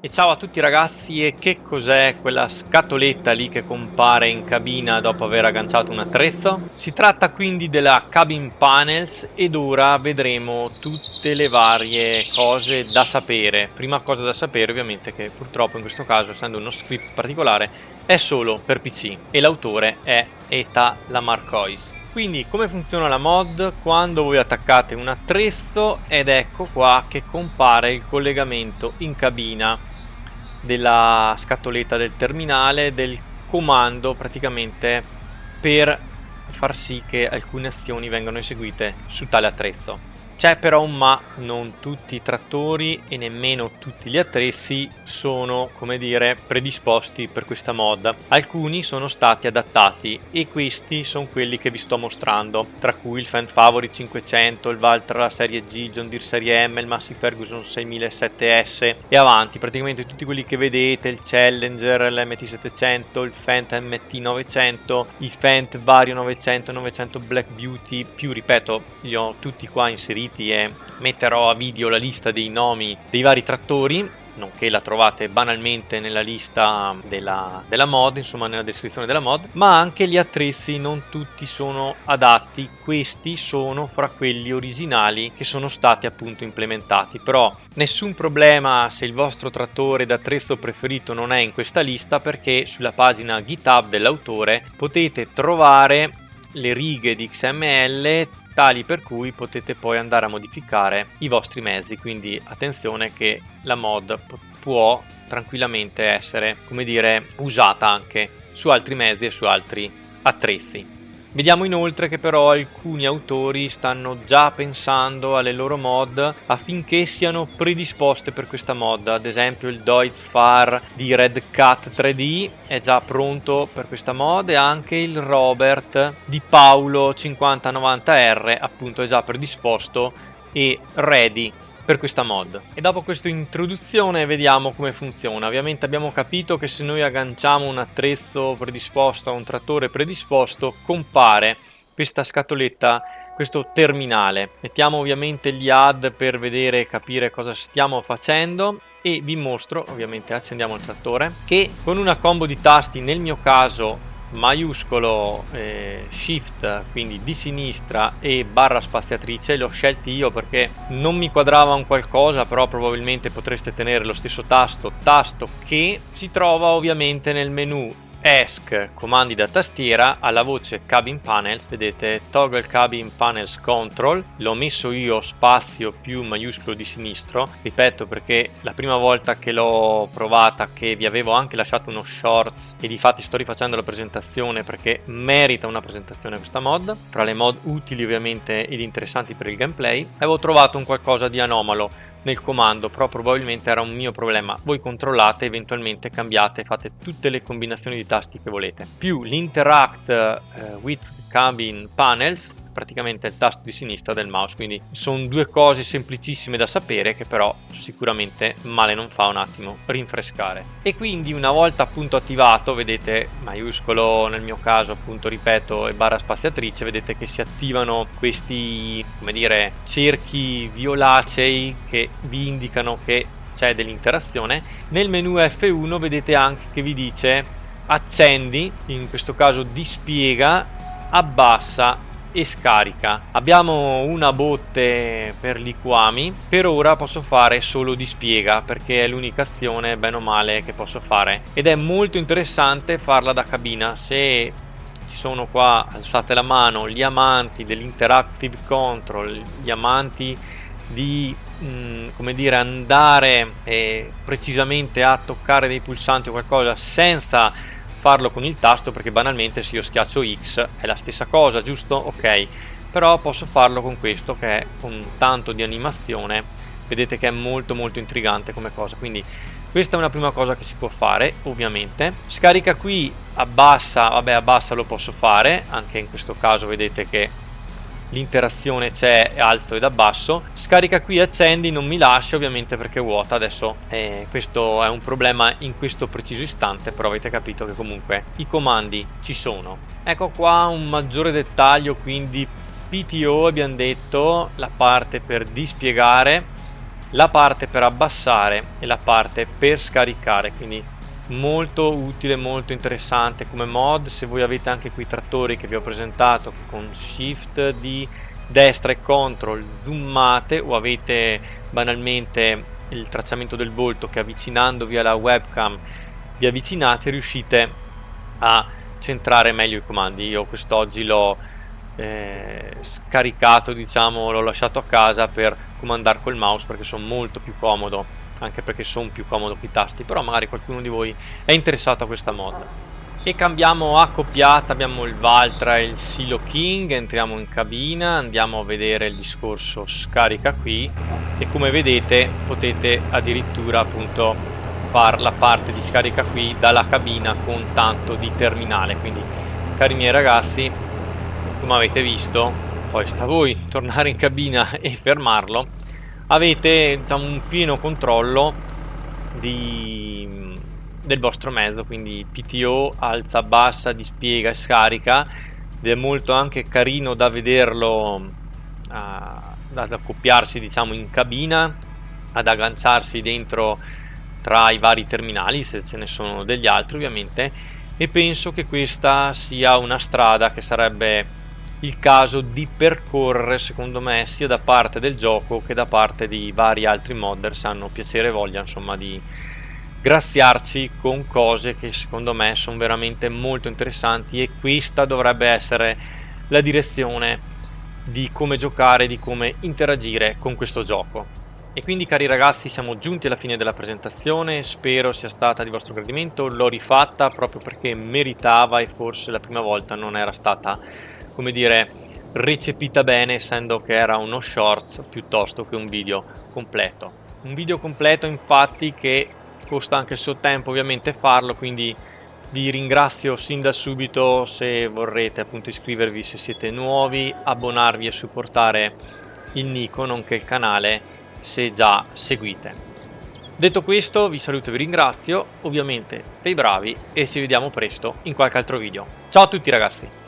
E ciao a tutti ragazzi, e che cos'è quella scatoletta lì che compare in cabina dopo aver agganciato un attrezzo? Si tratta quindi della Cabin Panels ed ora vedremo tutte le varie cose da sapere. Prima cosa da sapere ovviamente che purtroppo in questo caso, essendo uno script particolare, è solo per PC e l'autore è Eta Lamarcois. Quindi come funziona la mod? Quando voi attaccate un attrezzo ed ecco qua che compare il collegamento in cabina della scatoletta del terminale, del comando praticamente per far sì che alcune azioni vengano eseguite su tale attrezzo. C'è però un ma: non tutti i trattori e nemmeno tutti gli attrezzi sono, come dire, predisposti per questa mod. Alcuni sono stati adattati e questi sono quelli che vi sto mostrando, tra cui il Fendt Favori 500, il Valtra serie G, John Deere serie M, il Massey Ferguson 6007S e avanti, praticamente tutti quelli che vedete, il Challenger, l'MT700, il Fendt MT900, il Fendt Vario 900, 900 Black Beauty, più ripeto, li ho tutti qua inseriti e metterò a video la lista dei nomi dei vari trattori, nonché la trovate banalmente nella lista della mod, insomma nella descrizione della mod, ma anche gli attrezzi non tutti sono adatti. Questi sono fra quelli originali che sono stati appunto implementati, però nessun problema se il vostro trattore d'attrezzo preferito non è in questa lista, perché sulla pagina GitHub dell'autore potete trovare le righe di XML tali per cui potete poi andare a modificare i vostri mezzi. Quindi attenzione che la mod può tranquillamente essere, come dire, usata anche su altri mezzi e su altri attrezzi. Vediamo inoltre che però alcuni autori stanno già pensando alle loro mod affinché siano predisposte per questa mod. Ad esempio il Deutz-Fahr di Red Cat 3D è già pronto per questa mod e anche il Robert di Paulo 5090R appunto è già predisposto e ready per questa mod. E dopo questa introduzione vediamo come funziona. Ovviamente abbiamo capito che se noi agganciamo un attrezzo predisposto a un trattore predisposto compare questa scatoletta, questo terminale. Mettiamo ovviamente gli add per vedere e capire cosa stiamo facendo e vi mostro, ovviamente accendiamo il trattore, che con una combo di tasti, nel mio caso maiuscolo shift, quindi di sinistra, e barra spaziatrice, l'ho scelti io perché non mi quadrava un qualcosa, però probabilmente potreste tenere lo stesso tasto che si trova ovviamente nel menu ESC comandi da tastiera alla voce Cabin Panels. Vedete Toggle Cabin Panels Control, l'ho messo io spazio più maiuscolo di sinistro, ripeto perché la prima volta che l'ho provata, che vi avevo anche lasciato uno shorts e difatti sto rifacendo la presentazione perché merita una presentazione questa mod, tra le mod utili ovviamente ed interessanti per il gameplay, avevo trovato un qualcosa di anomalo nel comando, però probabilmente era un mio problema. Voi controllate, eventualmente cambiate, fate tutte le combinazioni di tasti che volete, più l'interact with cabin panels, praticamente il tasto di sinistra del mouse. Quindi sono due cose semplicissime da sapere che però sicuramente male non fa un attimo rinfrescare. E quindi una volta appunto attivato, vedete maiuscolo nel mio caso appunto, ripeto, e barra spaziatrice, vedete che si attivano questi, come dire, cerchi violacei che vi indicano che c'è dell'interazione. Nel menu F1 vedete anche che vi dice accendi, in questo caso dispiega, abbassa e scarica. Abbiamo una botte per liquami, per ora posso fare solo dispiega perché è l'unica azione bene o male che posso fare ed è molto interessante farla da cabina. Se ci sono qua, alzate la mano, gli amanti dell'interactive control, gli amanti di come dire, andare precisamente a toccare dei pulsanti o qualcosa senza farlo con il tasto, perché banalmente se io schiaccio X è la stessa cosa, giusto? Ok, però posso farlo con questo che è con tanto di animazione, vedete che è molto molto intrigante come cosa. Quindi questa è una prima cosa che si può fare. Ovviamente scarica qui, abbassa, vabbè, abbassa lo posso fare anche in questo caso, vedete che l'interazione c'è, alzo ed abbasso. Scarica qui, accendi, non mi lascia ovviamente perché è vuota adesso. Questo è un problema in questo preciso istante, però avete capito che comunque i comandi ci sono. Ecco qua un maggiore dettaglio, quindi PTO abbiamo detto, la parte per dispiegare, la parte per abbassare e la parte per scaricare, quindi molto utile, molto interessante come mod. Se voi avete anche quei trattori che vi ho presentato con shift di destra e control zoomate, o avete banalmente il tracciamento del volto che avvicinandovi alla webcam vi avvicinate, riuscite a centrare meglio i comandi. Io quest'oggi l'ho scaricato, diciamo, l'ho lasciato a casa per comandare col mouse perché sono molto più comodo, anche perché sono più comodo con i tasti, però magari qualcuno di voi è interessato a questa mod. E cambiamo accoppiata, abbiamo il Valtra e il Silo King, entriamo in cabina, andiamo a vedere il discorso scarica qui, e come vedete potete addirittura appunto fare la parte di scarica qui dalla cabina con tanto di terminale. Quindi, cari miei ragazzi, come avete visto, poi sta a voi tornare in cabina e fermarlo, avete, diciamo, un pieno controllo del vostro mezzo, quindi PTO, alza, bassa, dispiega e scarica, ed è molto anche carino da vederlo, ad accoppiarsi, diciamo, in cabina, ad agganciarsi dentro tra i vari terminali, se ce ne sono degli altri ovviamente, e penso che questa sia una strada che sarebbe il caso di percorrere, secondo me, sia da parte del gioco che da parte di vari altri modder, se hanno piacere e voglia, insomma, di graziarci con cose che secondo me sono veramente molto interessanti, e questa dovrebbe essere la direzione di come giocare, di come interagire con questo gioco. E quindi, cari ragazzi, siamo giunti alla fine della presentazione, spero sia stata di vostro gradimento. L'ho rifatta proprio perché meritava, e forse la prima volta non era stata, come dire, recepita bene, essendo che era uno shorts piuttosto che un video completo. Un video completo, infatti, che costa anche il suo tempo ovviamente farlo, quindi vi ringrazio sin da subito se vorrete appunto iscrivervi se siete nuovi, abbonarvi e supportare il Nico nonché il canale se già seguite. Detto questo, vi saluto e vi ringrazio, ovviamente fate i bravi, e ci vediamo presto in qualche altro video. Ciao a tutti ragazzi!